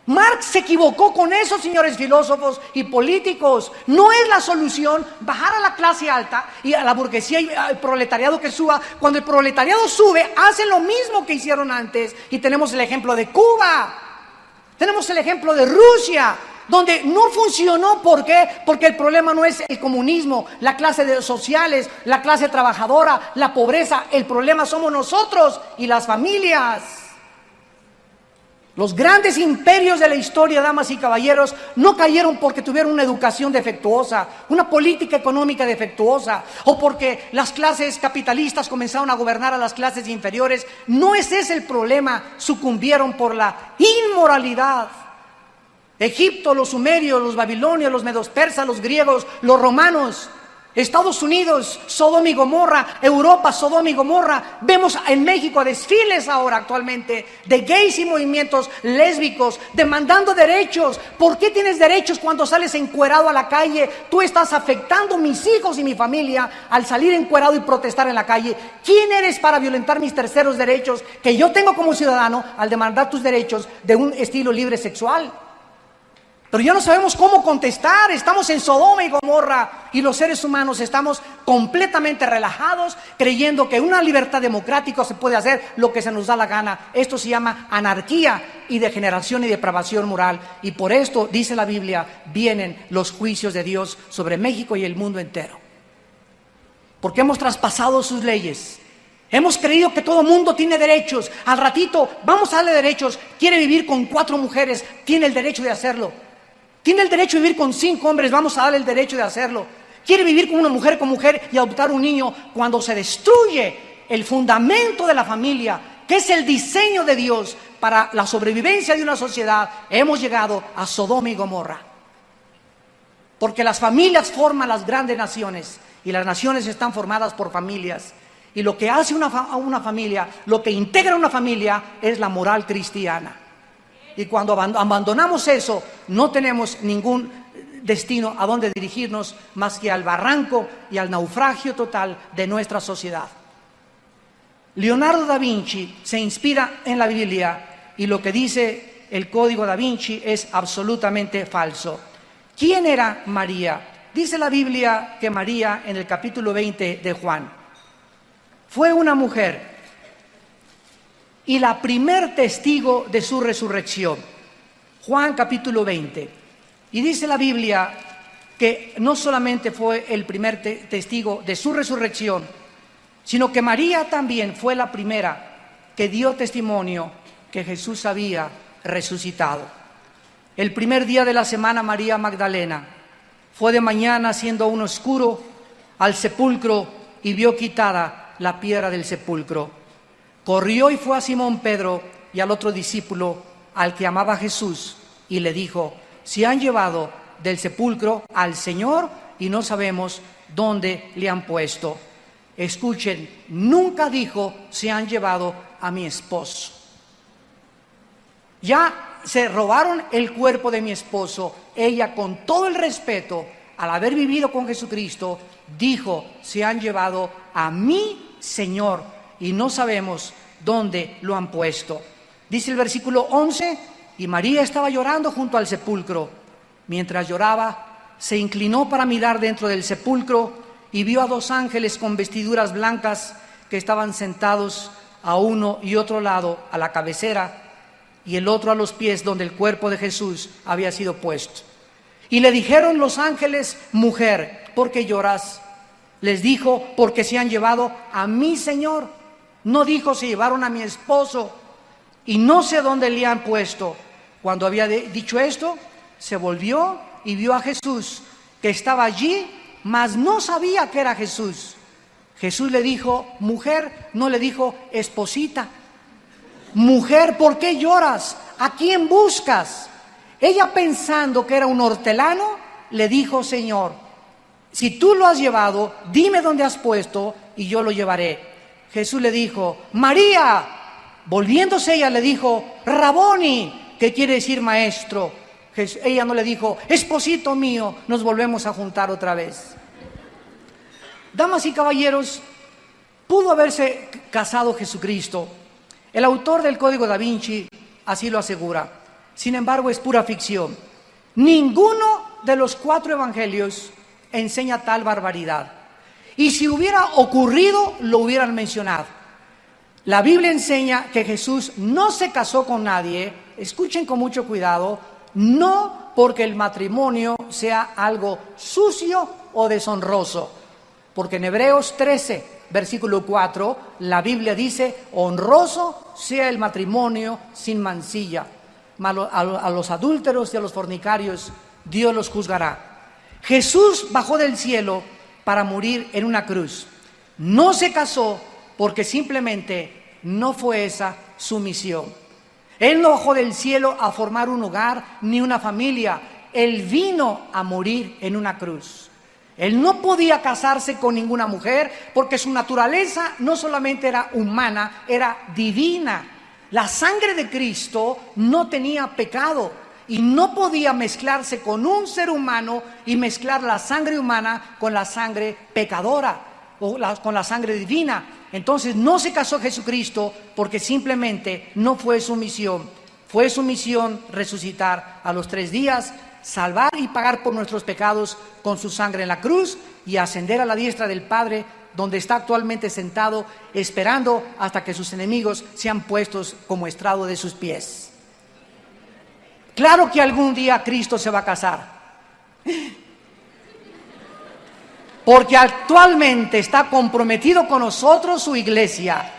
Marx se equivocó con eso, señores filósofos y políticos. No es la solución bajar a la clase alta y a la burguesía y al proletariado que suba. Cuando el proletariado sube, hacen lo mismo que hicieron antes. Y tenemos el ejemplo de Cuba. Tenemos el ejemplo de Rusia, donde no funcionó. ¿Por qué? Porque el problema no es el comunismo, la clase sociales, la clase trabajadora, la pobreza. El problema somos nosotros y las familias. Los grandes imperios de la historia, damas y caballeros, no cayeron porque tuvieron una educación defectuosa, una política económica defectuosa, o porque las clases capitalistas comenzaron a gobernar a las clases inferiores. No es ese el problema, sucumbieron por la inmoralidad. Egipto, los sumerios, los babilonios, los medos persas, los griegos, los romanos, Estados Unidos, Sodoma y Gomorra; Europa, Sodoma y Gomorra. Vemos en México desfiles ahora actualmente de gays y movimientos lésbicos demandando derechos. ¿Por qué tienes derechos cuando sales encuerado a la calle? Tú estás afectando a mis hijos y mi familia al salir encuerado y protestar en la calle. ¿Quién eres para violentar mis terceros derechos que yo tengo como ciudadano al demandar tus derechos de un estilo libre sexual? Pero ya no sabemos cómo contestar. Estamos en Sodoma y Gomorra y los seres humanos estamos completamente relajados, creyendo que una libertad democrática se puede hacer lo que se nos da la gana. Esto se llama anarquía y degeneración y depravación moral. Y por esto, dice la Biblia, vienen los juicios de Dios sobre México y el mundo entero. Porque hemos traspasado sus leyes. Hemos creído que todo mundo tiene derechos. Al ratito, vamos a darle derechos. Quiere vivir con 4 mujeres, tiene el derecho de hacerlo. Tiene el derecho de vivir con 5 hombres, vamos a darle el derecho de hacerlo. Quiere vivir con una mujer con mujer y adoptar un niño. Cuando se destruye el fundamento de la familia, que es el diseño de Dios para la sobrevivencia de una sociedad, hemos llegado a Sodoma y Gomorra. Porque las familias forman las grandes naciones y las naciones están formadas por familias. Y lo que hace una familia, lo que integra una familia es la moral cristiana. Y cuando abandonamos eso, no tenemos ningún destino a donde dirigirnos más que al barranco y al naufragio total de nuestra sociedad. Leonardo da Vinci se inspira en la Biblia y lo que dice el Código da Vinci es absolutamente falso. ¿Quién era María? Dice la Biblia que María, en el capítulo 20 de Juan, fue una mujer y la primer testigo de su resurrección. Juan capítulo 20. Y dice la Biblia que no solamente fue el primer testigo de su resurrección, sino que María también fue la primera que dio testimonio que Jesús había resucitado. El primer día de la semana, María Magdalena fue de mañana, siendo aún oscuro, al sepulcro y vio quitada la piedra del sepulcro. Corrió y fue a Simón Pedro y al otro discípulo, al que amaba Jesús, y le dijo: se han llevado del sepulcro al Señor y no sabemos dónde le han puesto. Escuchen, nunca dijo: se han llevado a mi esposo. Ya se robaron el cuerpo de mi esposo. Ella, con todo el respeto, al haber vivido con Jesucristo, dijo: se han llevado a mi Señor y no sabemos dónde lo han puesto. Dice el versículo 11: y María estaba llorando junto al sepulcro. Mientras lloraba, se inclinó para mirar dentro del sepulcro y vio a 2 ángeles con vestiduras blancas que estaban sentados a uno y otro lado, a la cabecera, y el otro a los pies donde el cuerpo de Jesús había sido puesto. Y le dijeron los ángeles: mujer, ¿por qué lloras? Les dijo: porque se han llevado a mi Señor. No dijo: se llevaron a mi esposo y no sé dónde le han puesto. Cuando había dicho esto, se volvió y vio a Jesús, que estaba allí, mas no sabía que era Jesús. Jesús le dijo: mujer. No le dijo: esposita. Mujer, ¿por qué lloras? ¿A quién buscas? Ella, pensando que era un hortelano, le dijo: Señor, si tú lo has llevado, dime dónde has puesto y yo lo llevaré. Jesús le dijo: María. Volviéndose ella le dijo: Raboni, que quiere decir maestro. Ella no le dijo: esposito mío, nos volvemos a juntar otra vez. Damas y caballeros, pudo haberse casado Jesucristo. El autor del Código da Vinci así lo asegura. Sin embargo, es pura ficción. Ninguno de los 4 evangelios enseña tal barbaridad. Y si hubiera ocurrido, lo hubieran mencionado. La Biblia enseña que Jesús no se casó con nadie. Escuchen con mucho cuidado. No porque el matrimonio sea algo sucio o deshonroso. Porque en Hebreos 13, versículo 4, la Biblia dice: honroso sea el matrimonio sin mancilla. A los adúlteros y a los fornicarios Dios los juzgará. Jesús bajó del cielo para morir en una cruz. No se casó porque simplemente no fue esa su misión. Él no bajó del cielo a formar un hogar ni una familia. Él vino a morir en una cruz. Él no podía casarse con ninguna mujer porque su naturaleza no solamente era humana, era divina. La sangre de Cristo no tenía pecado y no podía mezclarse con un ser humano y mezclar la sangre humana con la sangre pecadora o con la sangre divina. Entonces no se casó Jesucristo porque simplemente no fue su misión. Fue su misión resucitar a los 3 días, salvar y pagar por nuestros pecados con su sangre en la cruz y ascender a la diestra del Padre, donde está actualmente sentado, esperando hasta que sus enemigos sean puestos como estrado de sus pies. Claro que algún día Cristo se va a casar, porque actualmente está comprometido con nosotros su iglesia,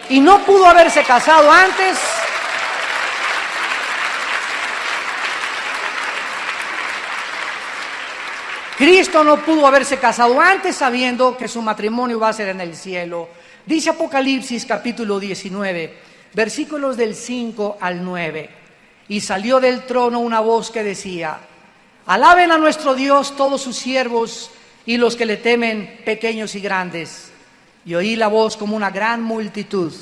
y no pudo haberse casado antes. Cristo no pudo haberse casado antes sabiendo que su matrimonio va a ser en el cielo. Dice Apocalipsis capítulo 19, versículos del 5 al 9. Y salió del trono una voz que decía: alaben a nuestro Dios todos sus siervos y los que le temen, pequeños y grandes. Y oí la voz como una gran multitud,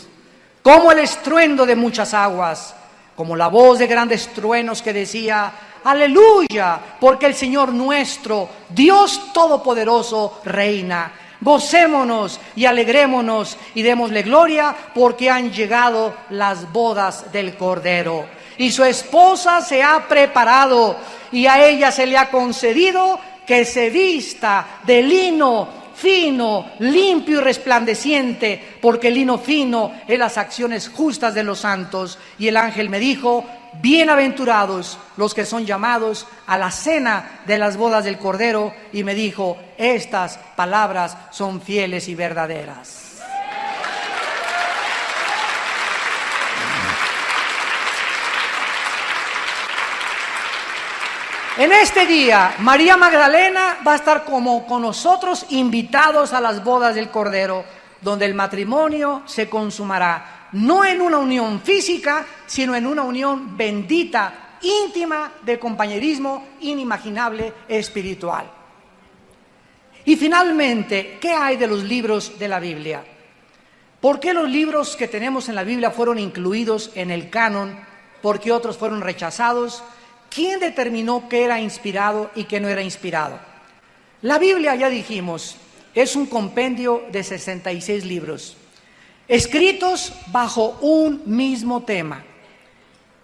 como el estruendo de muchas aguas, como la voz de grandes truenos que decía: aleluya, porque el Señor nuestro, Dios Todopoderoso, reina. Gocémonos y alegrémonos y démosle gloria, porque han llegado las bodas del Cordero. Y su esposa se ha preparado, y a ella se le ha concedido que se vista de lino fino, limpio y resplandeciente, porque el lino fino es las acciones justas de los santos. Y el ángel me dijo: bienaventurados los que son llamados a la cena de las bodas del Cordero. Y me dijo: estas palabras son fieles y verdaderas. En este día, María Magdalena va a estar como con nosotros, invitados a las bodas del Cordero, donde el matrimonio se consumará, no en una unión física, sino en una unión bendita, íntima, de compañerismo inimaginable, espiritual. Y finalmente, ¿qué hay de los libros de la Biblia? ¿Por qué los libros que tenemos en la Biblia fueron incluidos en el canon? ¿Por qué otros fueron rechazados? ¿Quién determinó qué era inspirado y qué no era inspirado? La Biblia, ya dijimos, es un compendio de 66 libros, escritos bajo un mismo tema,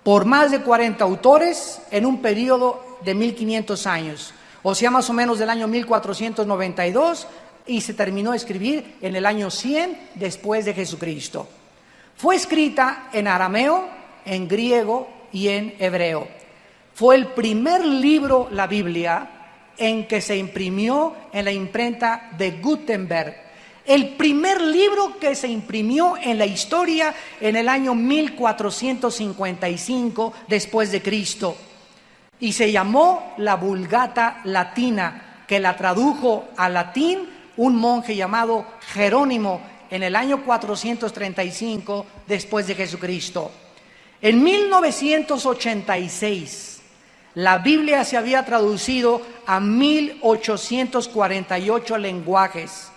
por más de 40 autores en un periodo de 1500 años, o sea, más o menos del año 1492, y se terminó de escribir en el año 100 después de Jesucristo. Fue escrita en arameo, en griego y en hebreo. Fue el primer libro, la Biblia, en que se imprimió en la imprenta de Gutenberg. El primer libro que se imprimió en la historia en el año 1455 después de Cristo. Y se llamó la Vulgata Latina, que la tradujo al latín un monje llamado Jerónimo en el año 435 después de Jesucristo. En 1986, la Biblia se había traducido a 1848 lenguajes,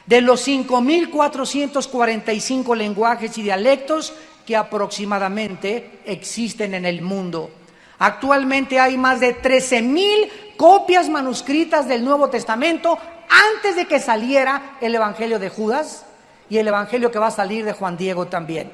de los 5445 lenguajes y dialectos que aproximadamente existen en el mundo. Actualmente hay más de 13,000 copias manuscritas del Nuevo Testamento antes de que saliera el Evangelio de Judas y el Evangelio que va a salir de Juan Diego también.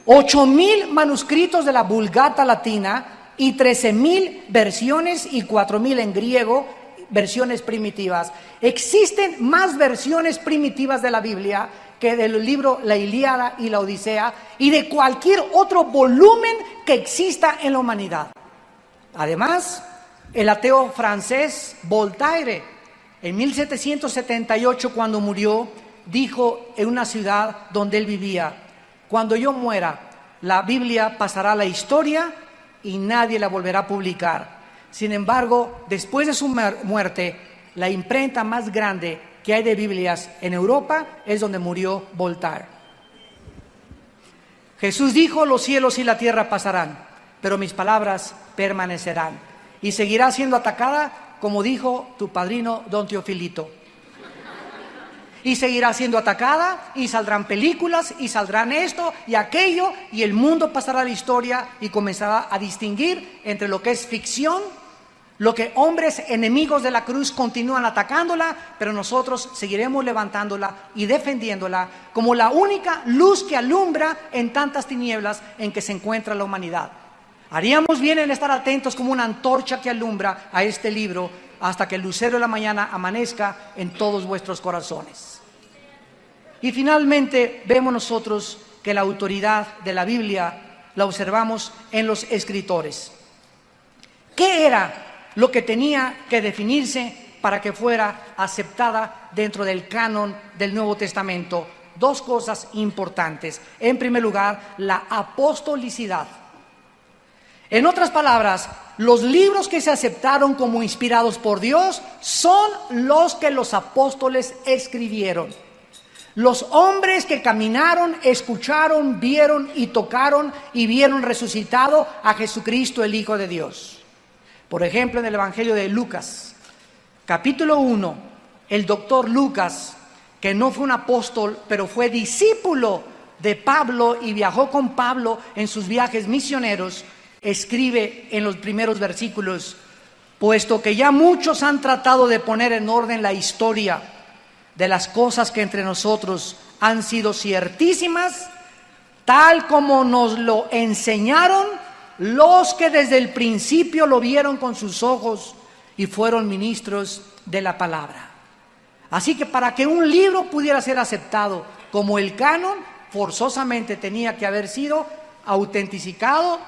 8,000 manuscritos de la Vulgata Latina y 13,000 versiones y 4,000 en griego, versiones primitivas. Existen más versiones primitivas de la Biblia que del libro La Ilíada y la Odisea y de cualquier otro volumen que exista en la humanidad. Además, el ateo francés Voltaire, en 1778, cuando murió, dijo en una ciudad donde él vivía: cuando yo muera, la Biblia pasará a la historia y nadie la volverá a publicar. Sin embargo, después de su muerte, la imprenta más grande que hay de Biblias en Europa es donde murió Voltaire. Jesús dijo: los cielos y la tierra pasarán, pero mis palabras permanecerán. Y seguirá siendo atacada como dijo tu padrino don Teofilito. Y seguirá siendo atacada, y saldrán películas, y saldrán esto y aquello, y el mundo pasará a la historia y comenzará a distinguir entre lo que es ficción, lo que hombres enemigos de la cruz continúan atacándola, pero nosotros seguiremos levantándola y defendiéndola como la única luz que alumbra en tantas tinieblas en que se encuentra la humanidad. Haríamos bien en estar atentos como una antorcha que alumbra a este libro hasta que el lucero de la mañana amanezca en todos vuestros corazones. Y finalmente vemos nosotros que la autoridad de la Biblia la observamos en los escritores. ¿Qué era lo que tenía que definirse para que fuera aceptada dentro del canon del Nuevo Testamento? Dos cosas importantes. En primer lugar, la apostolicidad. En otras palabras, los libros que se aceptaron como inspirados por Dios son los que los apóstoles escribieron. Los hombres que caminaron, escucharon, vieron y tocaron y vieron resucitado a Jesucristo, el Hijo de Dios. Por ejemplo, en el Evangelio de Lucas, capítulo 1, el doctor Lucas, que no fue un apóstol, pero fue discípulo de Pablo y viajó con Pablo en sus viajes misioneros, escribe en los primeros versículos: puesto que ya muchos han tratado de poner en orden la historia de las cosas que entre nosotros han sido ciertísimas, tal como nos lo enseñaron los que desde el principio lo vieron con sus ojos y fueron ministros de la palabra. Así que para que un libro pudiera ser aceptado como el canon, forzosamente tenía que haber sido autenticado,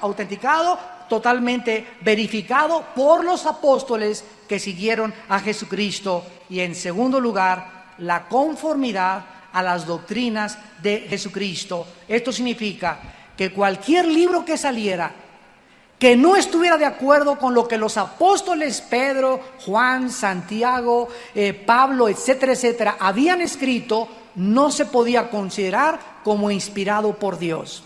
totalmente verificado por los apóstoles que siguieron a Jesucristo. Y en segundo lugar, la conformidad a las doctrinas de Jesucristo. Esto significa que cualquier libro que saliera que no estuviera de acuerdo con lo que los apóstoles Pedro, Juan, Santiago, Pablo, etcétera, etcétera, habían escrito, no se podía considerar como inspirado por Dios.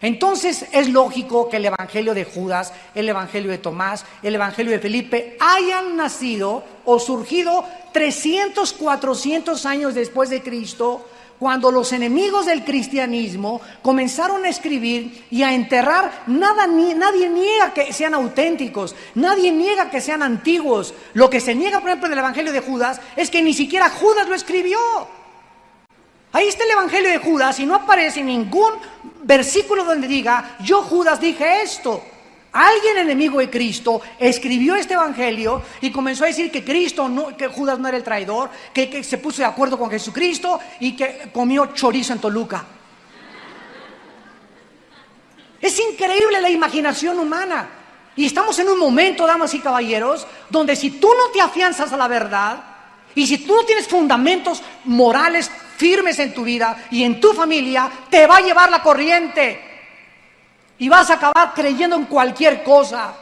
Entonces es lógico que el Evangelio de Judas, el Evangelio de Tomás, el Evangelio de Felipe hayan nacido o surgido 300, 400 años después de Cristo, cuando los enemigos del cristianismo comenzaron a escribir y a enterrar. Nadie niega que sean auténticos, nadie niega que sean antiguos. Lo que se niega, por ejemplo, en el Evangelio de Judas es que ni siquiera Judas lo escribió. Ahí está el Evangelio de Judas y no aparece ningún versículo donde diga: yo Judas dije esto. Alguien enemigo de Cristo escribió este Evangelio y comenzó a decir que que Judas no era el traidor, que se puso de acuerdo con Jesucristo y que comió chorizo en Toluca. Es increíble la imaginación humana. Y estamos en un momento, damas y caballeros, donde si tú no te afianzas a la verdad y si tú no tienes fundamentos morales firmes en tu vida y en tu familia, te va a llevar la corriente y vas a acabar creyendo en cualquier cosa.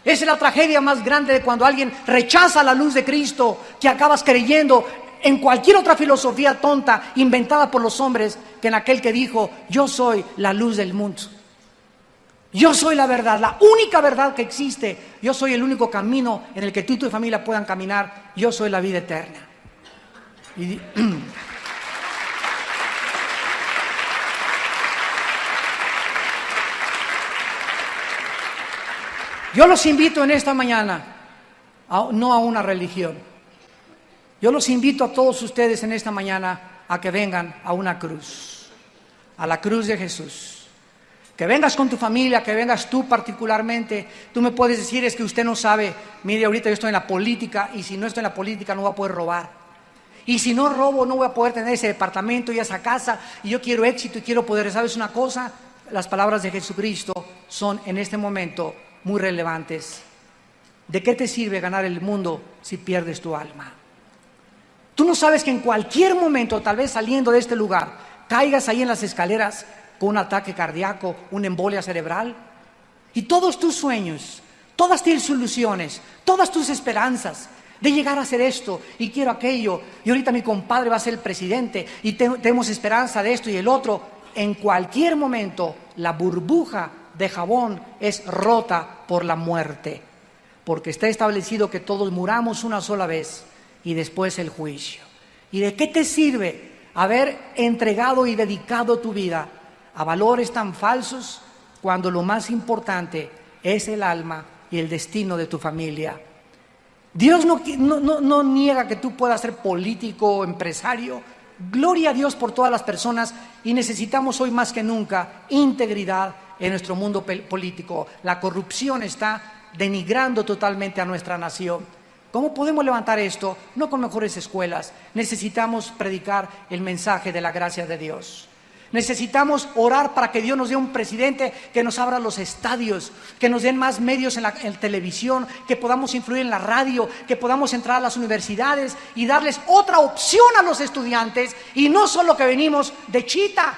Esa es la tragedia más grande de cuando alguien rechaza la luz de Cristo, que acabas creyendo en cualquier otra filosofía tonta inventada por los hombres que en aquel que dijo: yo soy la luz del mundo, yo soy la verdad, la única verdad que existe, yo soy el único camino en el que tú y tu familia puedan caminar, yo soy la vida eterna. Yo los invito en esta mañana, no a una religión. Yo los invito a todos ustedes en esta mañana a que vengan a una cruz, a la cruz de Jesús. Que vengas con tu familia, que vengas tú particularmente. Tú me puedes decir: es que usted no sabe, mire, ahorita yo estoy en la política y si no estoy en la política no voy a poder robar. Y si no robo no voy a poder tener ese departamento y esa casa y yo quiero éxito y quiero poder. ¿Sabes una cosa? Las palabras de Jesucristo son en este momento muy relevantes. ¿De qué te sirve ganar el mundo si pierdes tu alma? Tú no sabes que en cualquier momento, tal vez saliendo de este lugar, caigas ahí en las escaleras con un ataque cardíaco, una embolia cerebral, y todos tus sueños, todas tus ilusiones, todas tus esperanzas de llegar a hacer esto y quiero aquello, y ahorita mi compadre va a ser el presidente y tenemos esperanza de esto y el otro. En cualquier momento la burbuja de jabón es rota por la muerte. porque está establecido que todos muramos una sola vez y después el juicio. ¿Y de qué te sirve haber entregado y dedicado tu vida a valores tan falsos cuando lo más importante es el alma y el destino de tu familia? Dios no niega que tú puedas ser político o empresario. Gloria a Dios por todas las personas, y necesitamos hoy más que nunca integridad en nuestro mundo político. La corrupción está denigrando totalmente a nuestra nación. ¿Cómo podemos levantar esto? No con mejores escuelas. Necesitamos predicar el mensaje de la gracia de Dios. Necesitamos orar para que Dios nos dé un presidente que nos abra los estadios, que nos den más medios en televisión, que podamos influir en la radio, que podamos entrar a las universidades y darles otra opción a los estudiantes, y no solo que venimos de chita.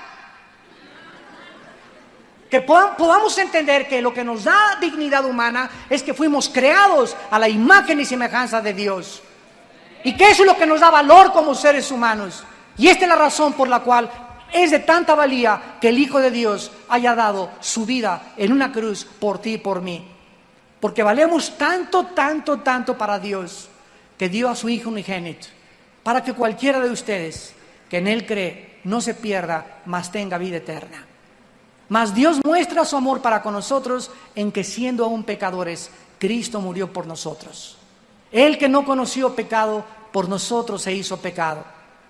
Que podamos entender que lo que nos da dignidad humana es que fuimos creados a la imagen y semejanza de Dios, y que eso es lo que nos da valor como seres humanos. Y esta es la razón por la cual es de tanta valía que el Hijo de Dios haya dado su vida en una cruz por ti y por mí. Porque valemos tanto, tanto, tanto para Dios, que dio a su Hijo unigénito, para que cualquiera de ustedes que en Él cree no se pierda, mas tenga vida eterna. Mas Dios muestra su amor para con nosotros en que, siendo aún pecadores, Cristo murió por nosotros. Él, que no conoció pecado, por nosotros se hizo pecado,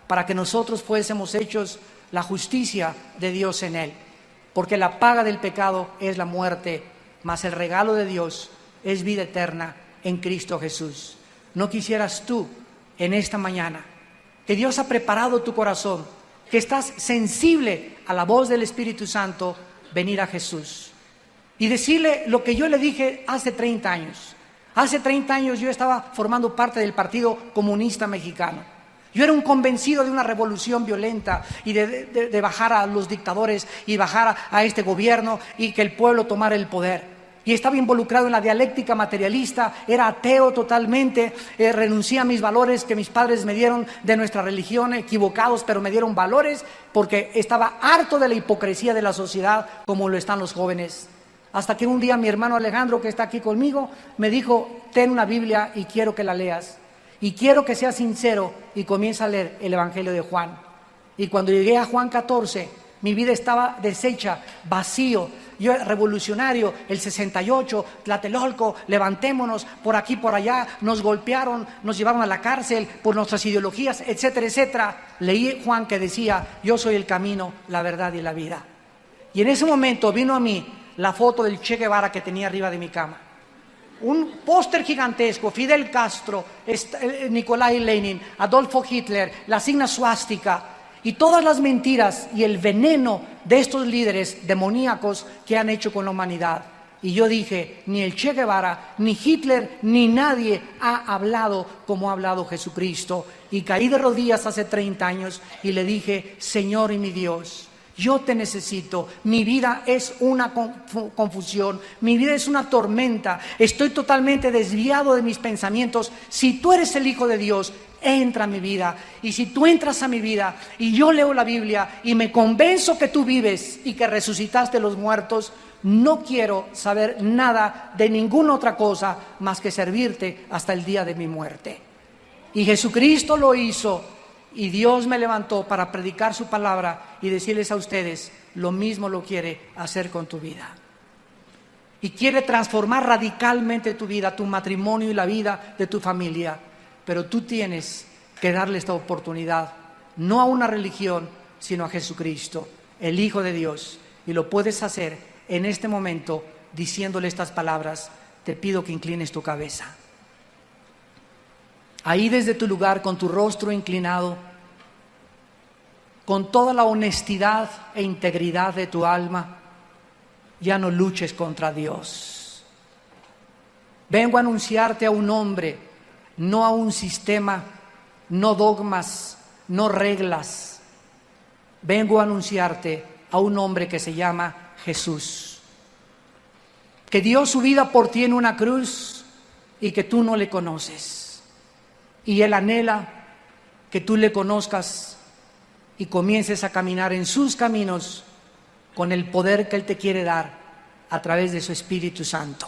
para que nosotros fuésemos hechos la justicia de Dios en Él. Porque la paga del pecado es la muerte, mas el regalo de Dios es vida eterna en Cristo Jesús. ¿No quisieras tú en esta mañana que Dios ha preparado tu corazón, que estás sensible a la voz del Espíritu Santo, venir a Jesús y decirle lo que yo le dije hace 30 años? Hace 30 años yo estaba formando parte del Partido Comunista Mexicano. Yo era un convencido de una revolución violenta y de bajar a los dictadores y bajar a este gobierno y que el pueblo tomara el poder. Y estaba involucrado en la dialéctica materialista, era ateo totalmente, renuncié a mis valores que mis padres me dieron de nuestra religión, equivocados, pero me dieron valores, porque estaba harto de la hipocresía de la sociedad como lo están los jóvenes. Hasta que un día mi hermano Alejandro, que está aquí conmigo, me dijo: ten una Biblia y quiero que la leas. Y quiero que seas sincero y comienza a leer el Evangelio de Juan. Y cuando llegué a Juan 14, mi vida estaba deshecha, vacío. Yo era revolucionario, el 68, Tlatelolco, levantémonos, por aquí, por allá, nos golpearon, nos llevaron a la cárcel por nuestras ideologías, etcétera, etcétera. Leí Juan que decía: yo soy el camino, la verdad y la vida. Y en ese momento vino a mí la foto del Che Guevara que tenía arriba de mi cama. Un póster gigantesco, Fidel Castro, Nikolai Lenin, Adolfo Hitler, la signa suástica y todas las mentiras y el veneno de estos líderes demoníacos que han hecho con la humanidad. Y yo dije: ni el Che Guevara, ni Hitler, ni nadie ha hablado como ha hablado Jesucristo. Y caí de rodillas hace 30 años y le dije: Señor y mi Dios, yo te necesito, mi vida es una confusión, mi vida es una tormenta, estoy totalmente desviado de mis pensamientos. Si tú eres el Hijo de Dios, entra a mi vida. Y si tú entras a mi vida y yo leo la Biblia y me convenzo que tú vives y que resucitaste los muertos, no quiero saber nada de ninguna otra cosa más que servirte hasta el día de mi muerte. Y Jesucristo lo hizo. Y Dios me levantó para predicar su palabra y decirles a ustedes: lo mismo lo quiere hacer con tu vida. Y quiere transformar radicalmente tu vida, tu matrimonio y la vida de tu familia. Pero tú tienes que darle esta oportunidad, no a una religión, sino a Jesucristo, el Hijo de Dios. Y lo puedes hacer en este momento diciéndole estas palabras: te pido que inclines tu cabeza. Ahí desde tu lugar, con tu rostro inclinado, con toda la honestidad e integridad de tu alma, ya no luches contra Dios. Vengo a anunciarte a un hombre, no a un sistema, no dogmas, no reglas. Vengo a anunciarte a un hombre que se llama Jesús, que dio su vida por ti en una cruz y que tú no le conoces. Y Él anhela que tú le conozcas y comiences a caminar en sus caminos con el poder que Él te quiere dar a través de su Espíritu Santo.